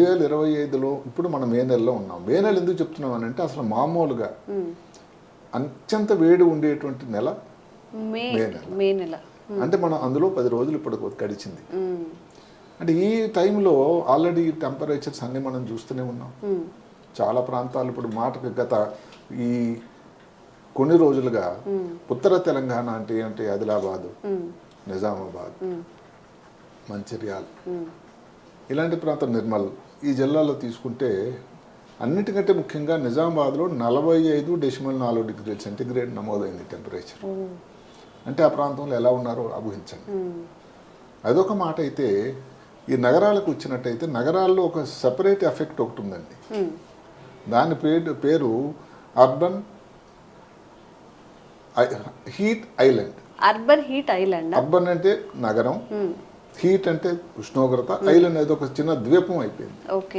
2025లో ఇప్పుడు మనం మే నెలలో ఉన్నాం. మే నెల ఎందుకు చెప్తున్నాం అని అంటే అసలు మామూలుగా అత్యంత వేడి ఉండేటువంటి నెల మే మే నెల. నెల. అంటే మనం అందులో 10 రోజులు ఇప్పుడు గడిచింది. అంటే ఈ టైంలో ఆల్రెడీ టెంపరేచర్స్ అన్ని మనం చూస్తూనే ఉన్నాం. చాలా ప్రాంతాలు ఇప్పుడు మాటకు గత ఈ కొన్ని రోజులుగా ఉత్తర తెలంగాణ అంటే ఏంటి, ఆదిలాబాదు, నిజామాబాద్, మంచిర్యాల, ఇలాంటి ప్రాంతం, నిర్మల్, ఈ జిల్లాలో తీసుకుంటే అన్నిటికంటే ముఖ్యంగా నిజామాబాద్లో 45.4 డిగ్రీల సెంటీగ్రేడ్ నమోదైంది టెంపరేచర్. అంటే ఆ ప్రాంతంలో ఎలా ఉన్నారో ఊహించండి. అదొక మాట అయితే, ఈ నగరాలకు వచ్చినట్టయితే నగరాల్లో ఒక సెపరేట్ ఎఫెక్ట్ ఒకటి ఉందండి. దాని పేరు urban heat island. Urban heat island. Urban అంటే నగరం, హీట్ అంటే ఉష్ణోగ్రత, ఐలాండ్ అనేది ఒక చిన్న ద్వీపం అయిపోయింది. ఓకే.